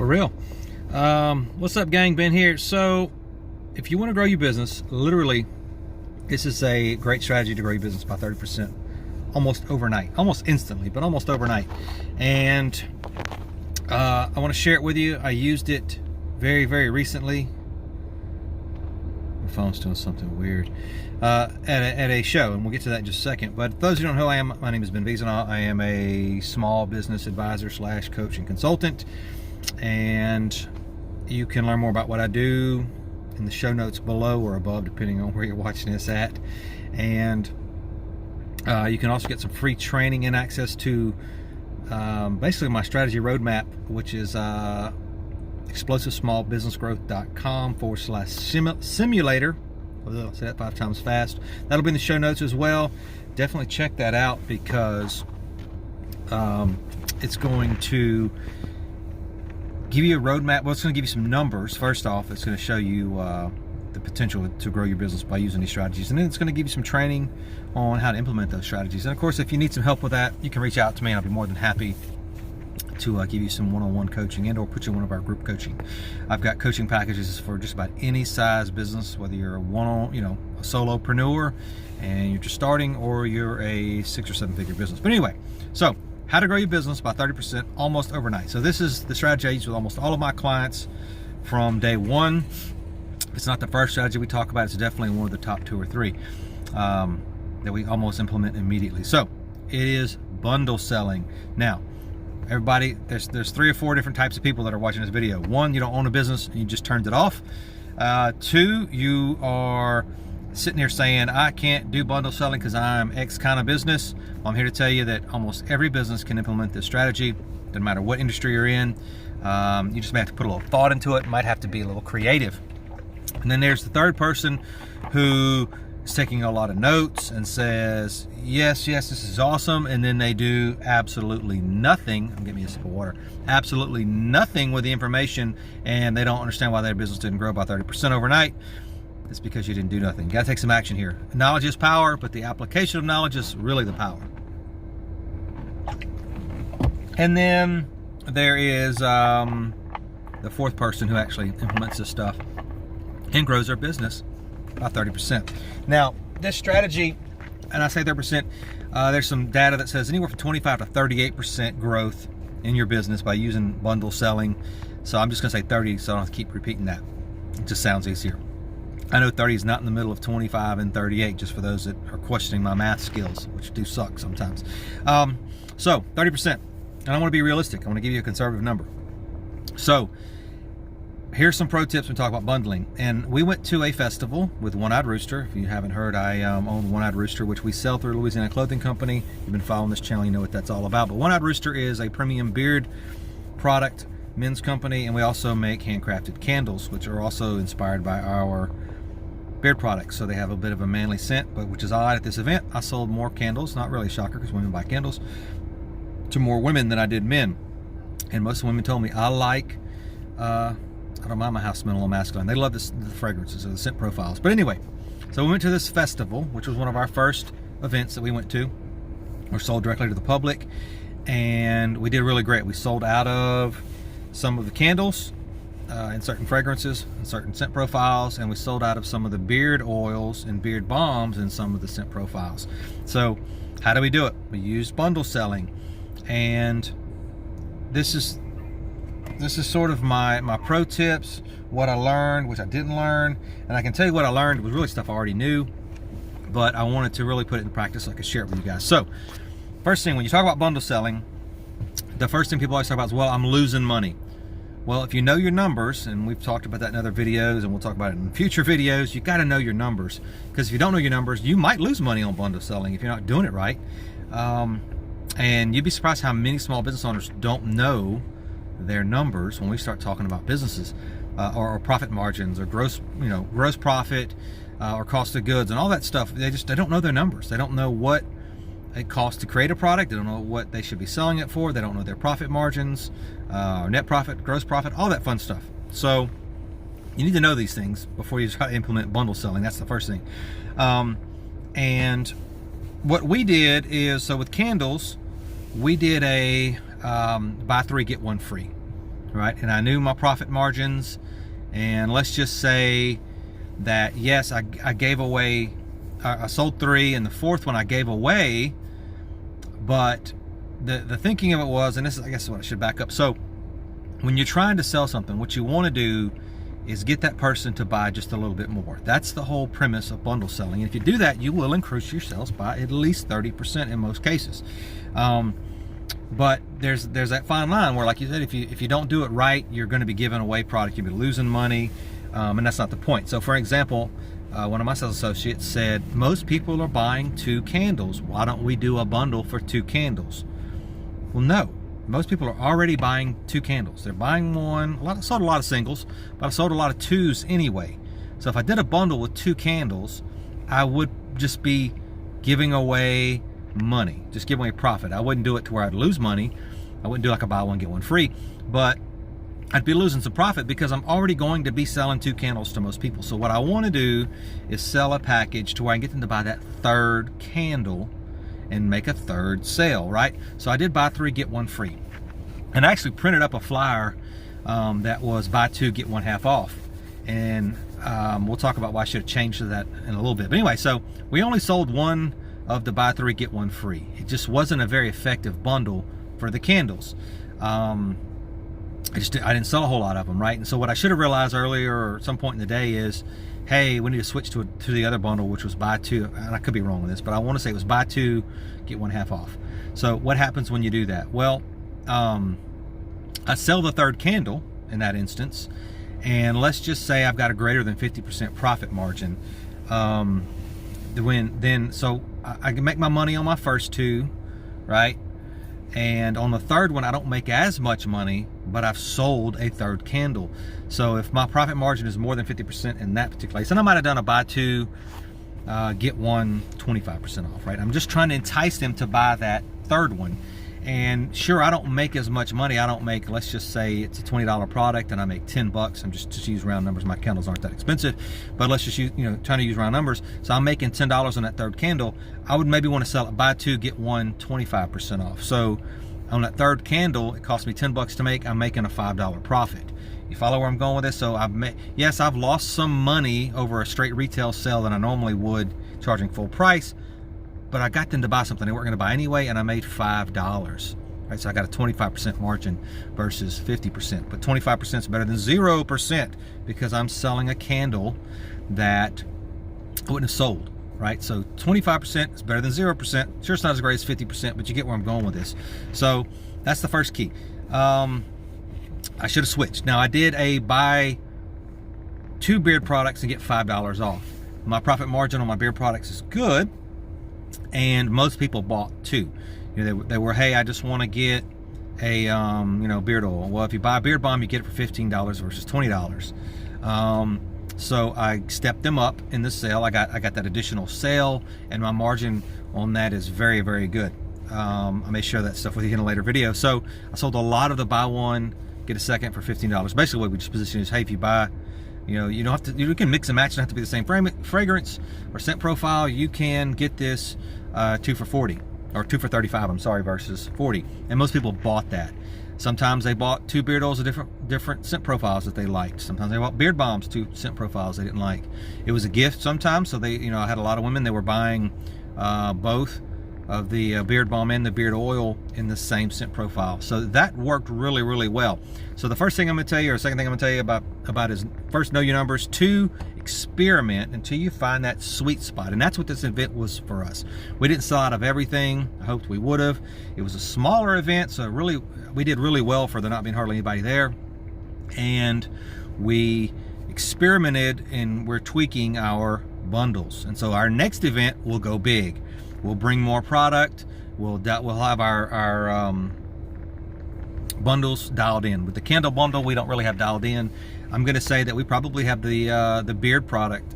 For real. What's up, gang? Ben here. So if you want to grow your business, literally this is a great strategy to grow your business by 30% almost overnight, almost instantly, but almost overnight. And I want to share it with you. I used it very recently. My phone's doing something weird at a show, and we'll get to that in just a second. But those who don't know who I am, my name is Ben Wiesenthal. I am a small business advisor / coach and consultant, and you can learn more about what I do in the show notes below or above, depending on where you're watching this at. And you can also get some free training and access to basically my strategy roadmap, which is explosivesmallbusinessgrowth.com/simulator. I'll say that 5 times fast. That'll be in the show notes as well. Definitely check that out, because it's going to give you a roadmap. Well, it's going to give you some numbers. First off, it's going to show you the potential to grow your business by using these strategies, and then it's going to give you some training on how to implement those strategies. And of course, if you need some help with that, you can reach out to me, and I'll be more than happy to give you some one-on-one coaching and or put you in one of our group coaching. I've got coaching packages for just about any size business, whether you're a a solopreneur and you're just starting, or you're a 6 or 7 figure business. But anyway, so how to grow your business by 30% almost overnight. So this is the strategy I use with almost all of my clients from day one. It's not the first strategy we talk about. It's definitely one of the top 2 or 3 that we almost implement immediately. So it is bundle selling. Now, everybody, there's 3 or 4 different types of people that are watching this video. 1, you don't own a business and you just turned it off. 2, you are sitting here saying, I can't do bundle selling because I'm X kind of business. Well, I'm here to tell you that almost every business can implement this strategy. Doesn't matter what industry you're in. You just may have to put a little thought into it. Might have to be a little creative. And then there's the third person who is taking a lot of notes and says, yes, this is awesome. And then they do absolutely nothing. I'm getting me a sip of water. Absolutely nothing with the information, and they don't understand why their business didn't grow by 30% overnight. It's because you didn't do nothing. You gotta take some action here. Knowledge is power, but the application of knowledge is really the power. And then there is the 4th person who actually implements this stuff and grows their business by 30%. Now, this strategy, and I say 30%, there's some data that says anywhere from 25 to 38% growth in your business by using bundle selling. So I'm just gonna say 30, so I don't have to keep repeating that. It just sounds easier. I know 30 is not in the middle of 25 and 38, just for those that are questioning my math skills, which do suck sometimes. So 30%, and I wanna be realistic. I wanna give you a conservative number. So here's some pro tips when we talk about bundling. And we went to a festival with One Eyed Rooster. If you haven't heard, I own One Eyed Rooster, which we sell through Louisiana Clothing Company. You've been following this channel, you know what that's all about. But One Eyed Rooster is a premium beard product, men's company, and we also make handcrafted candles, which are also inspired by our beard products. So they have a bit of a manly scent, but which is odd. At this event, I sold more candles, not really a shocker because women buy candles, to more women than I did men. And most women told me, I don't mind my house smelling a little masculine. They love the fragrances or the scent profiles. But anyway, so we went to this festival, which was one of our first events that we went to. We sold directly to the public, and we did really great. We sold out of some of the candles and certain fragrances and certain scent profiles, and we sold out of some of the beard oils and beard balms and some of the scent profiles. So how do we do it? We use bundle selling, and this is sort of my pro tips, what I learned, which I didn't learn. And I can tell you what I learned was really stuff I already knew, but I wanted to really put it in practice so I could share it with you guys. So first thing, when you talk about bundle selling, the first thing people always talk about is, well, I'm losing money. Well, if you know your numbers, and we've talked about that in other videos, and we'll talk about it in future videos, you got to know your numbers. Because if you don't know your numbers, you might lose money on bundle selling if you're not doing it right. And you'd be surprised how many small business owners don't know their numbers when we start talking about businesses, or profit margins, or gross profit, or cost of goods, and all that stuff. They don't know their numbers. They don't know what it costs to create a product. They don't know what they should be selling it for. They don't know their profit margins, or net profit, gross profit, all that fun stuff. So you need to know these things before you try to implement bundle selling. That's the first thing. And what we did is, so with candles, we did a buy 3 get 1 free. right? And I knew my profit margins, and let's just say that yes, I gave away, I sold 3, and the 4th one I gave away, but the thinking of it was, and this is, I guess, what I should back up. So when you're trying to sell something, what you want to do is get that person to buy just a little bit more. That's the whole premise of bundle selling. And if you do that, you will increase your sales by at least 30% in most cases. But there's that fine line where, like you said, if you don't do it right, you're going to be giving away product, you'll be losing money, and that's not the point. So for example, one of my sales associates said, most people are buying 2 candles. Why don't we do a bundle for 2 candles? Well, no. Most people are already buying 2 candles. They're buying one. I sold a lot of singles, but I sold a lot of 2s anyway. So if I did a bundle with 2 candles, I would just be giving away money, just giving away profit. I wouldn't do it to where I'd lose money. I wouldn't do like a buy one, get one free, but I'd be losing some profit because I'm already going to be selling 2 candles to most people. So what I want to do is sell a package to where I can get them to buy that 3rd candle and make a 3rd sale, right? So I did buy 3, get 1 free. And I actually printed up a flyer that was buy 2, get 1 half off. And we'll talk about why I should have changed that in a little bit. But anyway, so we only sold 1 of the buy 3, get 1 free. It just wasn't a very effective bundle for the candles. I didn't sell a whole lot of them, right? And so what I should have realized earlier or at some point in the day is, hey, we need to switch to the other bundle, which was buy 2, and I could be wrong with this, but I want to say it was buy 2, get 1 half off. So what happens when you do that? Well, I sell the 3rd candle in that instance, and let's just say I've got a greater than 50% profit margin. So I can make my money on my first 2, right? And on the 3rd one, I don't make as much money, but I've sold a 3rd candle. So if my profit margin is more than 50% in that particular case, and I might have done a buy 2, get 1, 25% off, right? I'm just trying to entice them to buy that 3rd one. And sure, I don't make as much money. I don't make, let's just say it's a $20 product and I make 10 bucks. I'm just use round numbers. My candles aren't that expensive, but let's just use, trying to use round numbers. So I'm making $10 on that 3rd candle. I would maybe want to sell it buy 2, get 1, 25% off. So on that 3rd candle, it cost me 10 bucks to make. I'm making a $5 profit. You follow where I'm going with this? So I've lost some money over a straight retail sale than I normally would charging full price, but I got them to buy something they weren't going to buy anyway, and I made $5. Right, so I got a 25% margin versus 50%, but 25% is better than 0% because I'm selling a candle that I wouldn't have sold. Right, so 25% is better than 0%. Sure, it's not as great as 50%, but you get where I'm going with this. So that's the first key. I should have switched. Now I did a buy 2 beard products and get $5 off. My profit margin on my beard products is good, and most people bought 2. They were, hey, I just want to get a beard oil. Well, if you buy a beard balm, you get it for $15 versus $20. So I stepped them up in the sale. I got that additional sale, and my margin on that is very, very good. I may share that stuff with you in a later video. So I sold a lot of the buy 1, get a 2nd for $15. Basically, what we just position is, hey, if you buy, you don't have to. You can mix and match. It doesn't have to be the same fragrance or scent profile. You can get this 2 for $40 or 2 for $35. I'm sorry, versus $40. And most people bought that. Sometimes they bought 2 beard oils of different scent profiles that they liked. Sometimes they bought beard balms, 2 scent profiles they didn't like. It was a gift sometimes. So they, I had a lot of women. They were buying both of the beard balm and the beard oil in the same scent profile. So that worked really, really well. So the first thing I'm going to tell you, or second thing I'm going to tell you about is, first, know your numbers. 2, experiment until you find that sweet spot. And that's what this event was for us. We didn't sell out of everything. I hoped we would have. It was a smaller event, so really we did really well for there not being hardly anybody there. And we experimented, and we're tweaking our bundles. And so our next event will go big. We'll bring more product. We'll have our bundles dialed in. With the candle bundle, we don't really have dialed in. I'm going to say that we probably have the beard product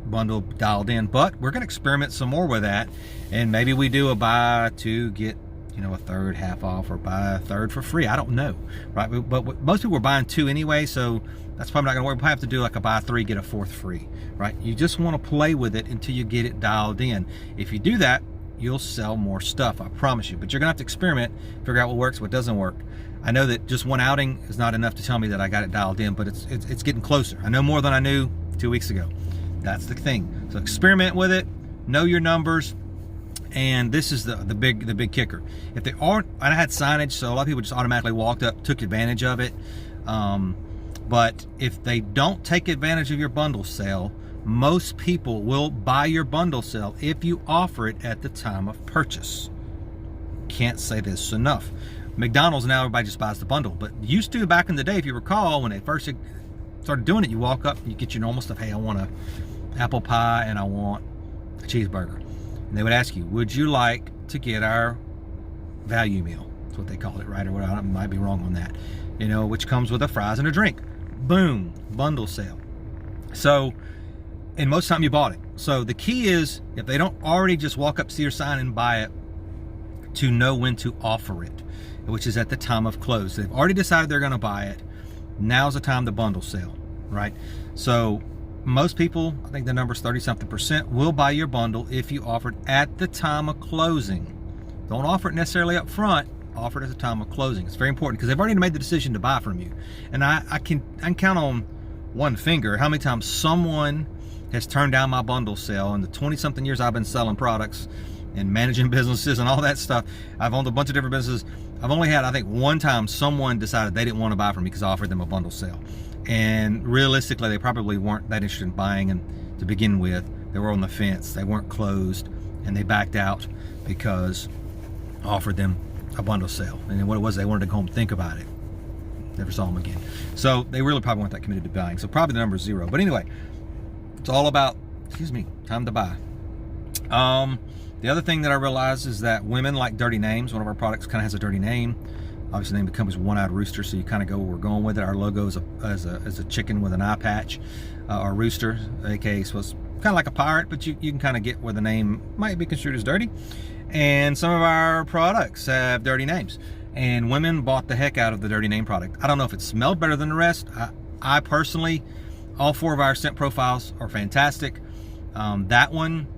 bundle dialed in, but we're going to experiment some more with that, and maybe we do a buy 2 get a 3rd half off, or buy a 3rd for free. I don't know, right? But most people are buying 2 anyway, so that's probably not going to work. We'll have to do like a buy 3 get a 4th free, right? You just want to play with it until you get it dialed in. If you do that, you'll sell more stuff, I promise you. But you're gonna have to experiment, figure out what works, what doesn't work. I know that just one outing is not enough to tell me that I got it dialed in, but it's getting closer. I know more than I knew 2 weeks ago. That's the thing. So experiment with it, know your numbers, and this is the big kicker. If they aren't, I had signage, so a lot of people just automatically walked up, took advantage of it. But if they don't take advantage of your bundle sale, most people will buy your bundle sale if you offer it at the time of purchase. Can't say this enough. McDonald's, now everybody just buys the bundle, but used to back in the day, if you recall, when they first started doing it, you walk up, you get your normal stuff. Hey, I want an apple pie and I want a cheeseburger. And they would ask you, would you like to get our value meal? That's what they call it, right? Or what? I might be wrong on that. You know, which comes with a fries and a drink. Boom, bundle sale. So, and most of the time you bought it. So the key is, if they don't already just walk up, see your sign and buy it, to know when to offer it, which is at the time of close. They've already decided they're gonna buy it. Now's the time to bundle sale, right? So most people, I think the number's 30-something%, will buy your bundle if you offer it at the time of closing. Don't offer it necessarily up front, offer it at the time of closing. It's very important because they've already made the decision to buy from you. And I can count on one finger how many times someone has turned down my bundle sale in the 20-something years I've been selling products and managing businesses and all that stuff. I've owned a bunch of different businesses. I've only had, I think, one time someone decided they didn't want to buy from me because I offered them a bundle sale. And realistically, they probably weren't that interested in buying, and to begin with, they were on the fence. They weren't closed, and they backed out because I offered them a bundle sale. And then what it was, they wanted to go home and think about it. Never saw them again. So they really probably weren't that committed to buying. So probably the number is 0. But anyway, it's all about, time to buy. The other thing that I realized is that women like dirty names. One of our products kind of has a dirty name. Obviously, the name becomes One-Eyed Rooster, so you kind of go where we're going with it. Our logo is a chicken with an eye patch, or rooster, aka was kind of like a pirate, but you can kind of get where the name might be construed as dirty. And some of our products have dirty names, and women bought the heck out of the dirty name product. I don't know if it smelled better than the rest. I personally, all 4 of our scent profiles are fantastic. That one,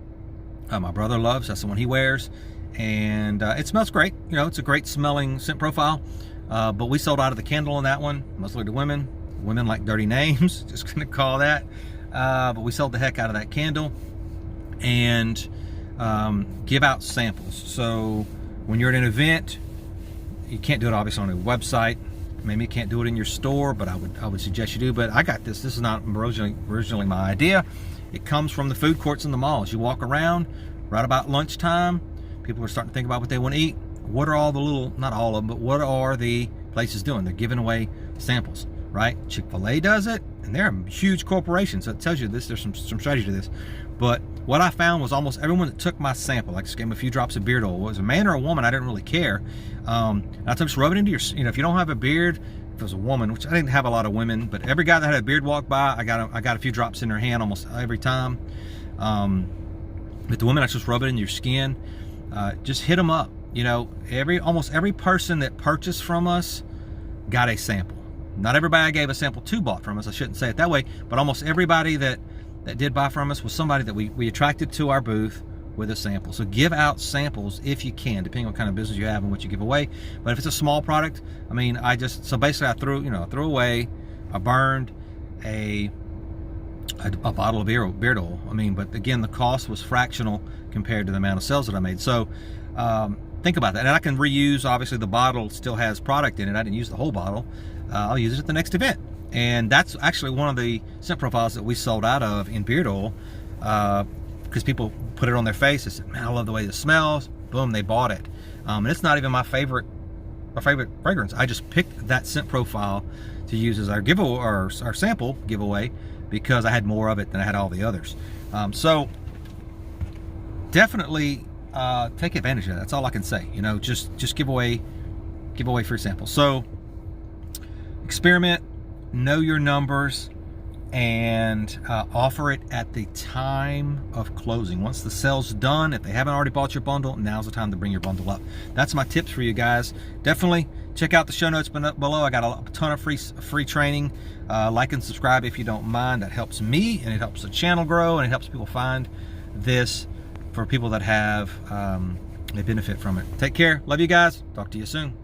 my brother loves. That's the one he wears, and it smells great. You know, it's a great smelling scent profile. But we sold out of the candle on that one, mostly to women. Women like dirty names, just gonna call that. But we sold the heck out of that candle, and give out samples. So when you're at an event, you can't do it obviously on a website. Maybe you can't do it in your store, but I would suggest you do. But I got this. This is not originally my idea. It comes from the food courts in the malls. You walk around right about lunchtime, people are starting to think about what they want to eat. What are all the little, not all of them, but what are the places doing? They're giving away samples, right? Chick-fil-A does it, and they're a huge corporation, so it tells you this. There's some strategy to this. But what I found was almost everyone that took my sample, like just gave them a few drops of beard oil, was a man or a woman, I didn't really care. I told them, just rub it into your, if you don't have a beard, if it was a woman, which I didn't have a lot of women, but every guy that had a beard walk by, I got a few drops in their hand almost every time. But the women, I just rub it in your skin. Just hit them up. You know, almost every person that purchased from us got a sample. Not everybody I gave a sample to bought from us. I shouldn't say it that way, but almost everybody that did buy from us was somebody that we attracted to our booth with a sample. So give out samples if you can, depending on what kind of business you have and what you give away. But if it's a small product, I mean, so basically I threw away, I burned a bottle of beard oil. I mean, but again, the cost was fractional compared to the amount of sales that I made. So think about that. And I can reuse, obviously the bottle still has product in it. I didn't use the whole bottle. I'll use it at the next event. And that's actually one of the scent profiles that we sold out of in beard oil, because people put it on their face. They said, man, I love the way this smells. Boom, they bought it. And it's not even my favorite fragrance. I just picked that scent profile to use as our giveaway, or our sample giveaway, because I had more of it than I had all the others. So definitely take advantage of that. That's all I can say. You know, just give away free samples. So experiment, know your numbers, and offer it at the time of closing. Once the sale's done, if they haven't already bought your bundle, now's the time to bring your bundle up. That's my tips for you guys. Definitely check out the show notes below. I got a ton of free training. Like and subscribe if you don't mind. That helps me, and it helps the channel grow, and it helps people find this for people that have they benefit from it. Take care. Love you guys. Talk to you soon.